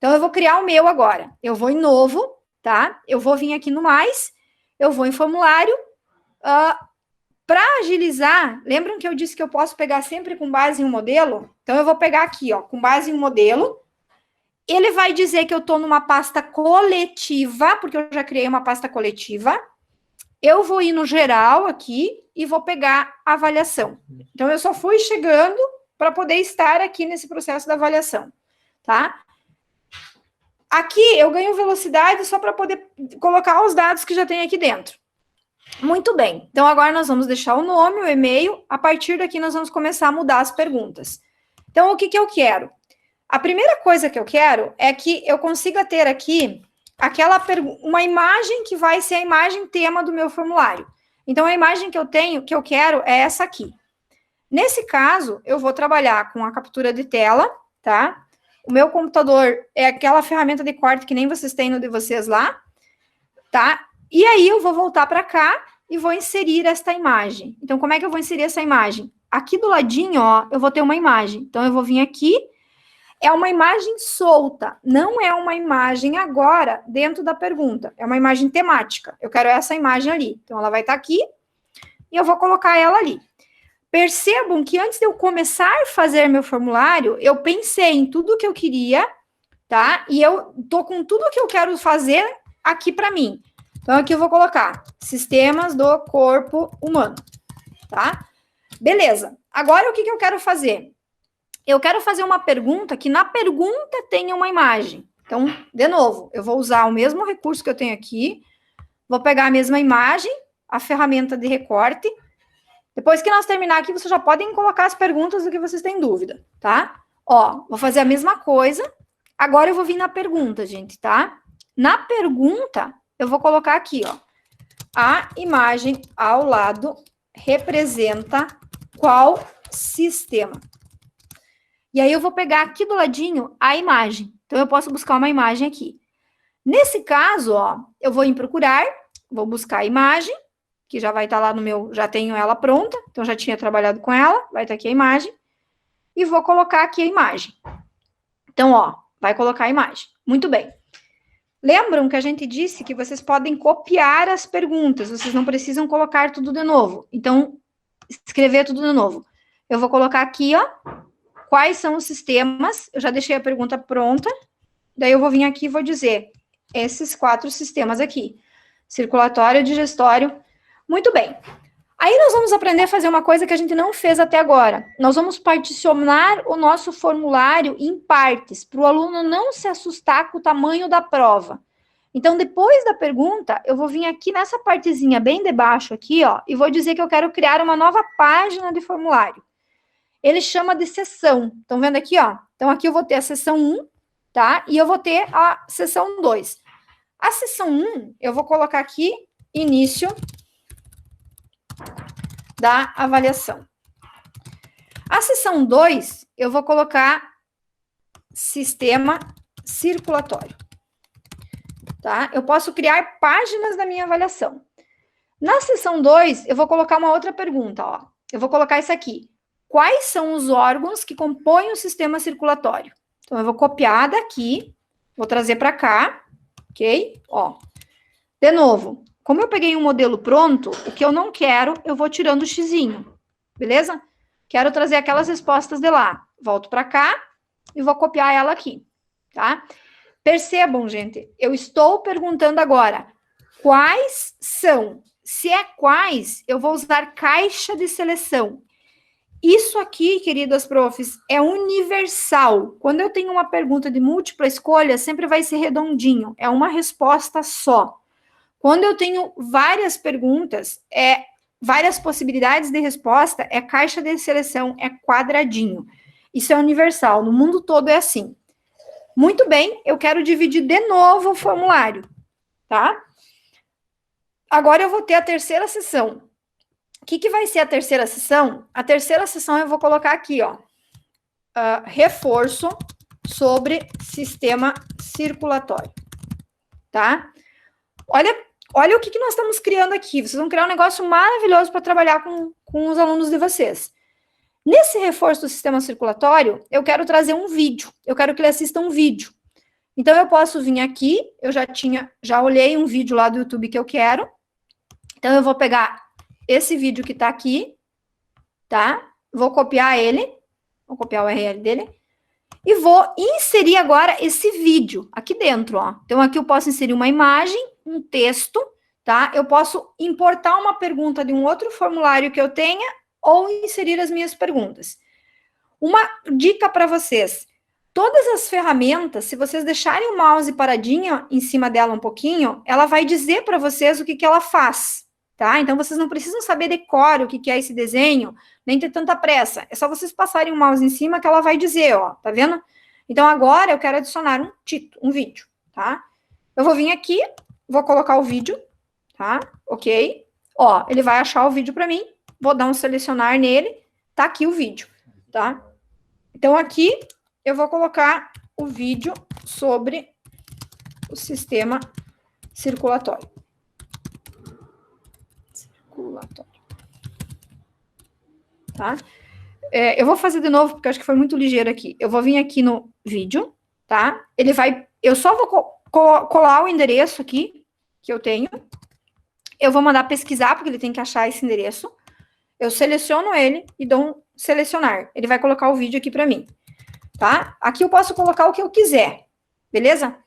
Então, eu vou criar o meu agora. Eu vou em novo, tá? Eu vou vir aqui no mais, eu vou em formulário. Para agilizar, lembram que eu disse que eu posso pegar sempre com base em um modelo? Então, eu vou pegar aqui, ó, com base em um modelo. Ele vai dizer que eu estou numa pasta coletiva, porque eu já criei uma pasta coletiva. Eu vou ir no geral aqui e vou pegar a avaliação. Então, eu só fui chegando para poder estar aqui nesse processo da avaliação, tá? Aqui eu ganho velocidade só para poder colocar os dados que já tem aqui dentro. Muito bem. Então, agora nós vamos deixar o nome, o e-mail. A partir daqui, nós vamos começar a mudar as perguntas. Então, o que eu quero? A primeira coisa que eu quero é que eu consiga ter aqui uma imagem que vai ser a imagem tema do meu formulário. Então, a imagem que eu quero é essa aqui. Nesse caso, eu vou trabalhar com a captura de tela, tá? O meu computador é aquela ferramenta de corte que nem vocês têm no de vocês lá, tá? E aí, eu vou voltar para cá e vou inserir esta imagem. Então, como é que eu vou inserir essa imagem? Aqui do ladinho, ó, eu vou ter uma imagem. Então, eu vou vir aqui. É uma imagem solta, não é uma imagem agora dentro da pergunta. É uma imagem temática. Eu quero essa imagem ali. Então, ela vai estar aqui e eu vou colocar ela ali. Percebam que antes de eu começar a fazer meu formulário, eu pensei em tudo que eu queria, tá? E eu tô com tudo que eu quero fazer aqui para mim. Então, aqui eu vou colocar sistemas do corpo humano, tá? Beleza. Agora, o que eu quero fazer? Eu quero fazer uma pergunta que na pergunta tenha uma imagem. Então, de novo, eu vou usar o mesmo recurso que eu tenho aqui, vou pegar a mesma imagem, a ferramenta de recorte. Depois que nós terminar aqui, vocês já podem colocar as perguntas do que vocês têm dúvida, tá? Ó, vou fazer a mesma coisa. Agora eu vou vir na pergunta, gente, tá? Na pergunta, eu vou colocar aqui, ó. A imagem ao lado representa qual sistema? E aí eu vou pegar aqui do ladinho a imagem. Então, eu posso buscar uma imagem aqui. Nesse caso, ó, eu vou em procurar, vou buscar a imagem, que já vai estar lá no meu, já tenho ela pronta, então já tinha trabalhado com ela, vai estar aqui a imagem, e vou colocar aqui a imagem. Então, ó, vai colocar a imagem. Muito bem. Lembram que a gente disse que vocês podem copiar as perguntas, vocês não precisam colocar tudo de novo. Então, escrever tudo de novo. Eu vou colocar aqui, ó, quais são os sistemas? Eu já deixei a pergunta pronta. Daí eu vou vir aqui e vou dizer esses 4 sistemas aqui. Circulatório, digestório. Muito bem. Aí nós vamos aprender a fazer uma coisa que a gente não fez até agora. Nós vamos particionar o nosso formulário em partes, para o aluno não se assustar com o tamanho da prova. Então, depois da pergunta, eu vou vir aqui nessa partezinha bem debaixo aqui, ó, e vou dizer que eu quero criar uma nova página de formulário. Ele chama de seção. Estão vendo aqui, ó? Então, aqui eu vou ter a seção 1, tá? E eu vou ter a seção 2. A seção 1, eu vou colocar aqui, início da avaliação. A seção 2, eu vou colocar sistema circulatório. Tá? Eu posso criar páginas da minha avaliação. Na seção 2, eu vou colocar uma outra pergunta, ó. Eu vou colocar isso aqui. Quais são os órgãos que compõem o sistema circulatório? Então, eu vou copiar daqui, vou trazer para cá, ok? Ó, de novo, como eu peguei um modelo pronto, o que eu não quero, eu vou tirando o xizinho, beleza? Quero trazer aquelas respostas de lá. Volto para cá e vou copiar ela aqui, tá? Percebam, gente, eu estou perguntando agora, quais são? Se é quais, eu vou usar caixa de seleção. Isso aqui, queridas profs, é universal. Quando eu tenho uma pergunta de múltipla escolha, sempre vai ser redondinho, é uma resposta só. Quando eu tenho várias perguntas, várias possibilidades de resposta, é caixa de seleção, é quadradinho. Isso é universal, no mundo todo é assim. Muito bem, eu quero dividir de novo o formulário, tá? Agora eu vou ter a terceira sessão. O que vai ser a terceira sessão? A terceira sessão eu vou colocar aqui, ó. Reforço sobre sistema circulatório, tá? Olha o que nós estamos criando aqui. Vocês vão criar um negócio maravilhoso para trabalhar com os alunos de vocês. Nesse reforço do sistema circulatório, eu quero trazer um vídeo. Eu quero que ele assista um vídeo. Então, eu posso vir aqui, eu já olhei um vídeo lá do YouTube que eu quero. Então, eu vou pegar esse vídeo que tá aqui, tá? Vou copiar ele, vou copiar o URL dele, e vou inserir agora esse vídeo aqui dentro, ó. Então, aqui eu posso inserir uma imagem, um texto, tá? Eu posso importar uma pergunta de um outro formulário que eu tenha ou inserir as minhas perguntas. Uma dica para vocês: todas as ferramentas, se vocês deixarem o mouse paradinho em cima dela um pouquinho, ela vai dizer para vocês o que ela faz, tá? Então, vocês não precisam saber de cor o que é esse desenho, nem ter tanta pressa. É só vocês passarem o mouse em cima que ela vai dizer, ó, tá vendo? Então, agora eu quero adicionar um título, um vídeo, tá? Eu vou vir aqui, vou colocar o vídeo, tá? Ok. Ó, ele vai achar o vídeo para mim, vou dar um selecionar nele, tá aqui o vídeo, tá? Então, aqui eu vou colocar o vídeo sobre o sistema circulatório. Tá? Eu vou fazer de novo, porque eu acho que foi muito ligeiro aqui. Eu vou vir aqui no vídeo, tá? Ele vai... Eu só vou colar o endereço aqui, que eu tenho. Eu vou mandar pesquisar, porque ele tem que achar esse endereço. Eu seleciono ele e dou um selecionar. Ele vai colocar o vídeo aqui para mim, tá? Aqui eu posso colocar o que eu quiser, beleza?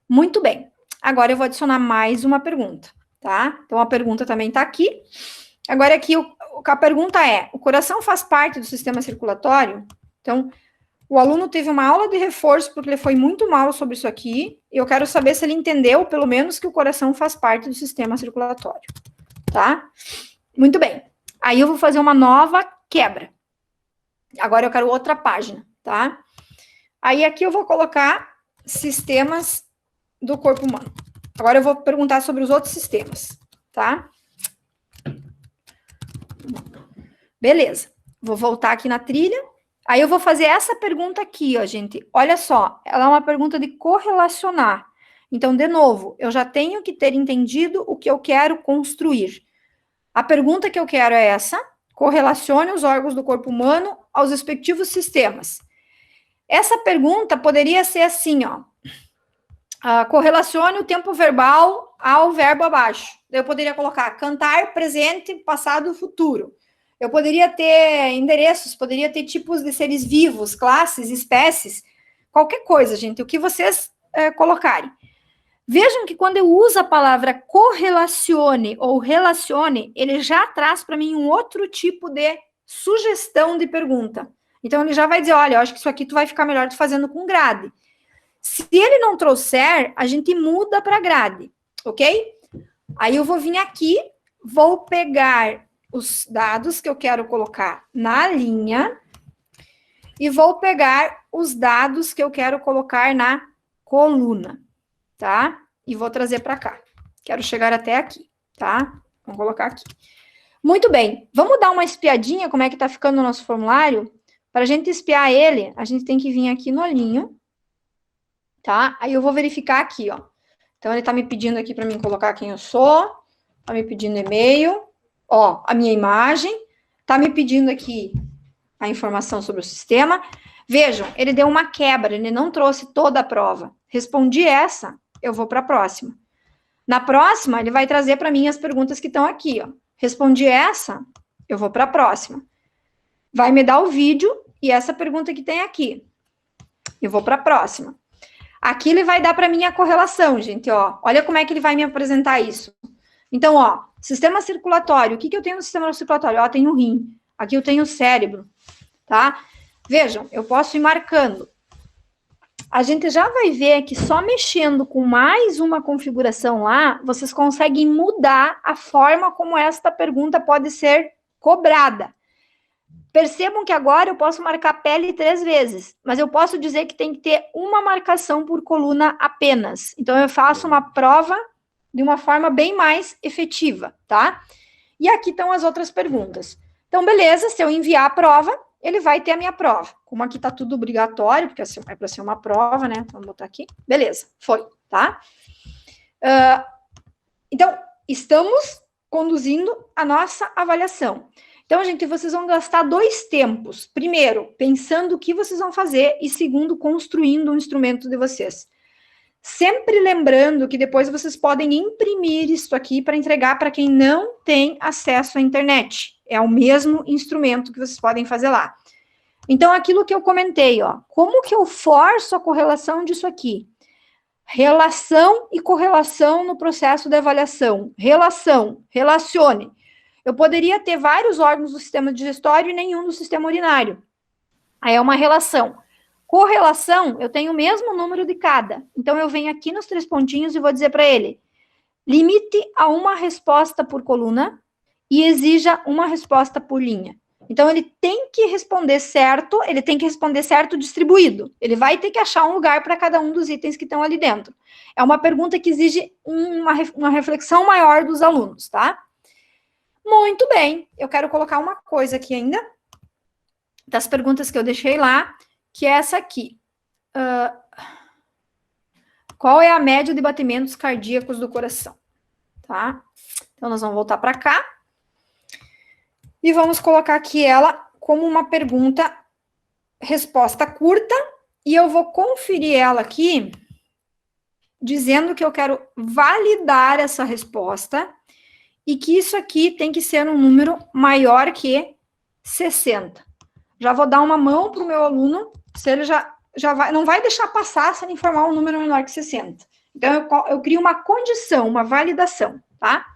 Muito bem. Agora eu vou adicionar mais uma pergunta, tá? Então a pergunta também tá aqui. Agora aqui a pergunta é: o coração faz parte do sistema circulatório? Então, o aluno teve uma aula de reforço porque ele foi muito mal sobre isso aqui, e eu quero saber se ele entendeu, pelo menos, que o coração faz parte do sistema circulatório, tá? Muito bem. Aí eu vou fazer uma nova quebra. Agora eu quero outra página, tá? Aí aqui eu vou colocar sistemas do corpo humano. Agora eu vou perguntar sobre os outros sistemas, tá? Beleza. Vou voltar aqui na trilha. Aí eu vou fazer essa pergunta aqui, ó, gente. Olha só, ela é uma pergunta de correlacionar. Então, de novo, eu já tenho que ter entendido o que eu quero construir. A pergunta que eu quero é essa: correlacione os órgãos do corpo humano aos respectivos sistemas. Essa pergunta poderia ser assim, ó. Correlacione o tempo verbal ao verbo abaixo. Eu poderia colocar cantar, presente, passado, futuro. Eu poderia ter endereços, poderia ter tipos de seres vivos, classes, espécies, qualquer coisa, gente, o que vocês colocarem. Vejam que quando eu uso a palavra correlacione ou relacione, ele já traz para mim um outro tipo de sugestão de pergunta. Então, ele já vai dizer, olha, eu acho que isso aqui tu vai ficar melhor tu fazendo com grade. Se ele não trouxer, a gente muda para grade, ok? Aí eu vou vir aqui, vou pegar os dados que eu quero colocar na linha e vou pegar os dados que eu quero colocar na coluna, tá? E vou trazer para cá. Quero chegar até aqui, tá? Vamos colocar aqui. Muito bem, vamos dar uma espiadinha como é que tá ficando o nosso formulário? Para a gente espiar ele, a gente tem que vir aqui no olhinho, tá? Aí eu vou verificar aqui, ó. Então, ele tá me pedindo aqui para mim colocar quem eu sou, tá me pedindo e-mail, ó, a minha imagem, tá me pedindo aqui a informação sobre o sistema. Vejam, ele deu uma quebra, ele não trouxe toda a prova. Respondi essa, eu vou para a próxima. Na próxima, ele vai trazer para mim as perguntas que estão aqui, ó. Respondi essa, eu vou para a próxima. Vai me dar o vídeo e essa pergunta que tem aqui. Eu vou para a próxima. Aqui ele vai dar para mim a correlação, gente, ó. Olha como é que ele vai me apresentar isso. Então, ó, sistema circulatório. O que eu tenho no sistema circulatório? Ó, eu tenho o rim. Aqui eu tenho o cérebro, tá? Vejam, eu posso ir marcando. A gente já vai ver que só mexendo com mais uma configuração lá, vocês conseguem mudar a forma como esta pergunta pode ser cobrada. Percebam que agora eu posso marcar pele 3 vezes, mas eu posso dizer que tem que ter uma marcação por coluna apenas. Então, eu faço uma prova de uma forma bem mais efetiva, tá? E aqui estão as outras perguntas. Então, beleza, se eu enviar a prova, ele vai ter a minha prova. Como aqui está tudo obrigatório, porque é para ser uma prova, né? Vamos botar aqui. Beleza, foi, tá? Então, estamos conduzindo a nossa avaliação. Então, gente, vocês vão gastar 2 tempos. Primeiro, pensando o que vocês vão fazer, e segundo, construindo o instrumento de vocês. Sempre lembrando que depois vocês podem imprimir isso aqui para entregar para quem não tem acesso à internet. É o mesmo instrumento que vocês podem fazer lá. Então, aquilo que eu comentei, ó, como que eu forço a correlação disso aqui? Relação e correlação no processo de avaliação. Relação, relacione. Eu poderia ter vários órgãos do sistema digestório e nenhum do sistema urinário. Aí é uma relação. Correlação, eu tenho o mesmo número de cada. Então, eu venho aqui nos 3 pontinhos e vou dizer para ele, limite a uma resposta por coluna e exija uma resposta por linha. Então, ele tem que responder certo, ele tem que responder certo distribuído. Ele vai ter que achar um lugar para cada um dos itens que estão ali dentro. É uma pergunta que exige uma reflexão maior dos alunos, tá? Muito bem, eu quero colocar uma coisa aqui ainda, das perguntas que eu deixei lá, que é essa aqui. Qual é a média de batimentos cardíacos do coração? Tá? Então, nós vamos voltar para cá. E vamos colocar aqui ela como uma pergunta, resposta curta. E eu vou conferir ela aqui, dizendo que eu quero validar essa resposta e que isso aqui tem que ser um número maior que 60. Já vou dar uma mão para o meu aluno, se ele já vai, não vai deixar passar se ele informar um número menor que 60. Então, eu crio uma condição, uma validação, tá?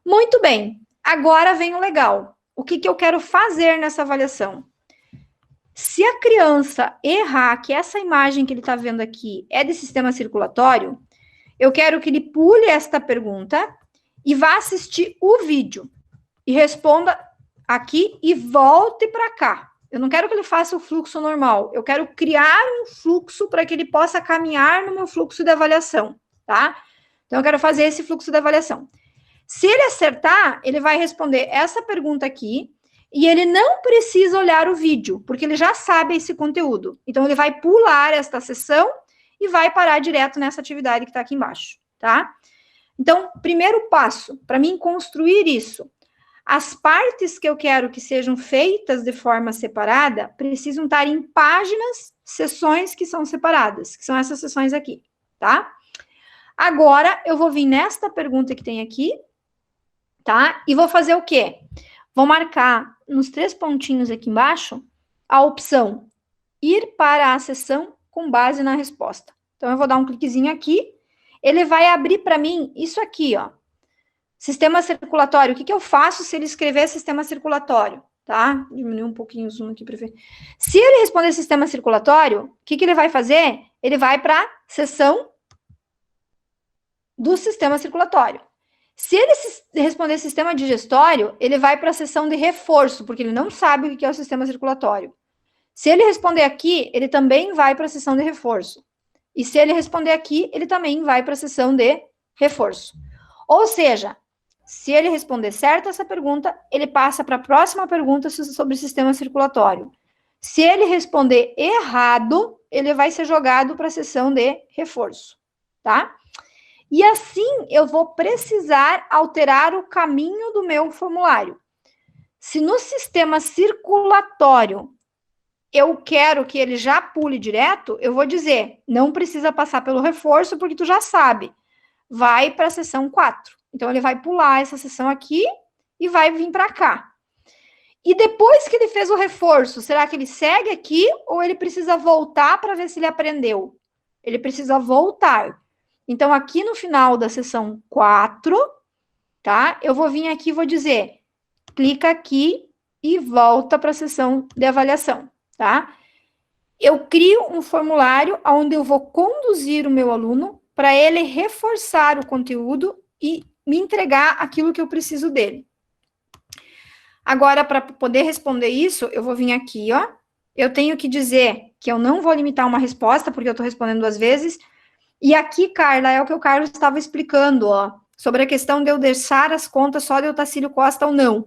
Muito bem. Agora vem o legal. O que eu quero fazer nessa avaliação? Se a criança errar que essa imagem que ele está vendo aqui é de sistema circulatório, eu quero que ele pule esta pergunta e vá assistir o vídeo. E responda aqui e volte para cá. Eu não quero que ele faça o fluxo normal. Eu quero criar um fluxo para que ele possa caminhar no meu fluxo de avaliação, tá? Então, eu quero fazer esse fluxo de avaliação. Se ele acertar, ele vai responder essa pergunta aqui e ele não precisa olhar o vídeo, porque ele já sabe esse conteúdo. Então, ele vai pular esta sessão e vai parar direto nessa atividade que está aqui embaixo, tá? Então, primeiro passo, para mim construir isso, as partes que eu quero que sejam feitas de forma separada precisam estar em páginas, sessões que são separadas, que são essas sessões aqui, tá? Agora, eu vou vir nesta pergunta que tem aqui, tá? E vou fazer o quê? Vou marcar nos 3 pontinhos aqui embaixo a opção ir para a sessão com base na resposta. Então, eu vou dar um cliquezinho aqui, ele vai abrir para mim isso aqui, ó. Sistema circulatório, o que eu faço se ele escrever sistema circulatório, tá? Diminuir um pouquinho o zoom aqui para ver. Se ele responder sistema circulatório, o que ele vai fazer? Ele vai para a seção do sistema circulatório. Se ele responder sistema digestório, ele vai para a seção de reforço, porque ele não sabe o que é o sistema circulatório. Se ele responder aqui, ele também vai para a seção de reforço. E se ele responder aqui, ele também vai para a seção de reforço. Ou seja, se ele responder certo essa pergunta, ele passa para a próxima pergunta sobre sistema circulatório. Se ele responder errado, ele vai ser jogado para a seção de reforço, tá? E assim eu vou precisar alterar o caminho do meu formulário. Se no sistema circulatório eu quero que ele já pule direto, eu vou dizer, não precisa passar pelo reforço, porque tu já sabe. Vai para a seção 4. Então, ele vai pular essa seção aqui e vai vir para cá. E depois que ele fez o reforço, será que ele segue aqui ou ele precisa voltar para ver se ele aprendeu? Ele precisa voltar. Então, aqui no final da seção 4, tá? Eu vou vir aqui e vou dizer, clica aqui e volta para a seção de avaliação, tá? Eu crio um formulário onde eu vou conduzir o meu aluno para ele reforçar o conteúdo e me entregar aquilo que eu preciso dele. Agora, para poder responder isso, eu vou vir aqui, ó. Eu tenho que dizer que eu não vou limitar uma resposta, porque eu estou respondendo 2 vezes. E aqui, Carla, é o que o Carlos estava explicando, ó, sobre a questão de eu deixar as contas só de Otacílio Costa ou não.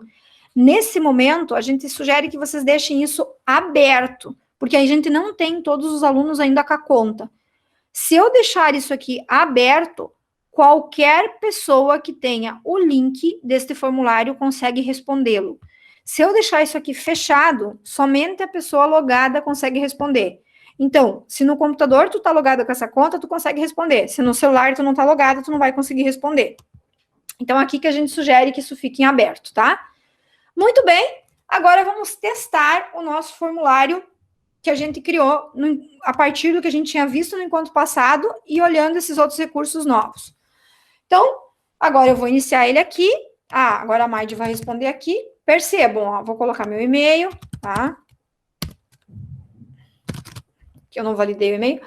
Nesse momento, a gente sugere que vocês deixem isso aberto, porque a gente não tem todos os alunos ainda com a conta. Se eu deixar isso aqui aberto, qualquer pessoa que tenha o link deste formulário consegue respondê-lo. Se eu deixar isso aqui fechado, somente a pessoa logada consegue responder. Então, se no computador tu tá logado com essa conta, tu consegue responder. Se no celular tu não tá logado, tu não vai conseguir responder. Então, aqui que a gente sugere que isso fique em aberto, tá? Muito bem, agora vamos testar o nosso formulário que a gente criou a partir do que a gente tinha visto no encontro passado e olhando esses outros recursos novos. Então, agora eu vou iniciar ele aqui. Agora a Maide vai responder aqui. Percebam, ó, vou colocar meu e-mail, tá? Que eu não validei o e-mail.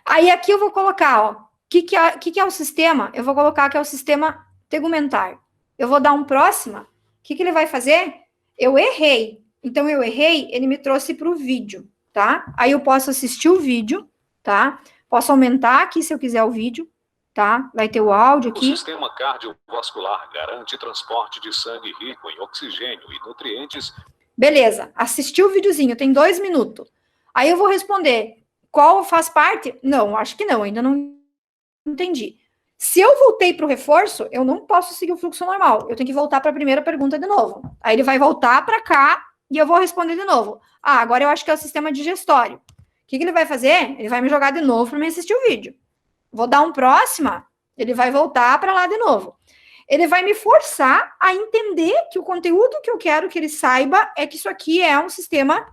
Aí aqui eu vou colocar, ó, o que é o sistema? Eu vou colocar que é o sistema tegumentar. Eu vou dar um próxima. O que ele vai fazer? Eu errei. Então, eu errei, ele me trouxe para o vídeo, tá? Aí eu posso assistir o vídeo, tá? Posso aumentar aqui se eu quiser o vídeo, tá? Vai ter o áudio aqui. O sistema cardiovascular garante transporte de sangue rico em oxigênio e nutrientes. Beleza, assisti o videozinho, tem 2 minutos. Aí eu vou responder, qual faz parte? Não, acho que não, ainda não entendi. Se eu voltei para o reforço, eu não posso seguir o fluxo normal. Eu tenho que voltar para a primeira pergunta de novo. Aí ele vai voltar para cá e eu vou responder de novo. Agora eu acho que é o sistema digestório. O que ele vai fazer? Ele vai me jogar de novo para me assistir o vídeo. Vou dar um próxima, ele vai voltar para lá de novo. Ele vai me forçar a entender que o conteúdo que eu quero que ele saiba é que isso aqui é um sistema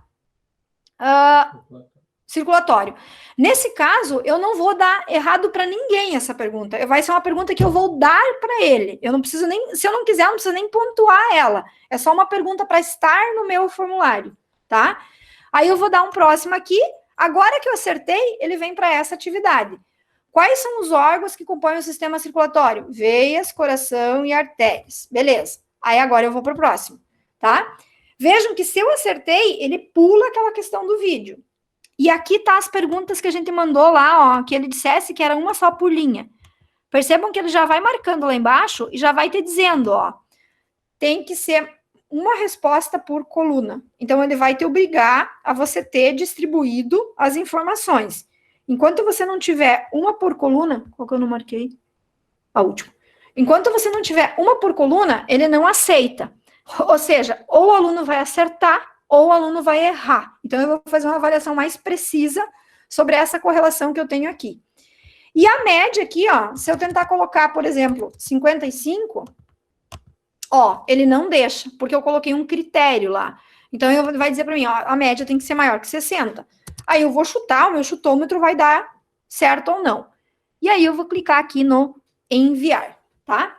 circulatório. Nesse caso, eu não vou dar errado para ninguém essa pergunta. Vai ser uma pergunta que eu vou dar para ele. Eu não preciso nem, se eu não quiser, eu não preciso nem pontuar ela. É só uma pergunta para estar no meu formulário, tá? Aí eu vou dar um próximo aqui. Agora que eu acertei, ele vem para essa atividade. Quais são os órgãos que compõem o sistema circulatório? Veias, coração e artérias. Beleza. Aí agora eu vou para o próximo, tá? Vejam que se eu acertei, ele pula aquela questão do vídeo. E aqui tá as perguntas que a gente mandou lá, ó, que ele dissesse que era uma só por linha. Percebam que ele já vai marcando lá embaixo e já vai te dizendo, ó, tem que ser uma resposta por coluna. Então, ele vai te obrigar a você ter distribuído as informações. Enquanto você não tiver uma por coluna, qual que eu não marquei? A última. Enquanto você não tiver uma por coluna, ele não aceita. Ou seja, ou o aluno vai acertar, ou o aluno vai errar. Então, eu vou fazer uma avaliação mais precisa sobre essa correlação que eu tenho aqui. E a média aqui, ó, se eu tentar colocar, por exemplo, 55, ó, ele não deixa, porque eu coloquei um critério lá. Então, ele vai dizer para mim, ó, a média tem que ser maior que 60. Aí eu vou chutar, o meu chutômetro vai dar certo ou não. E aí eu vou clicar aqui no enviar, tá?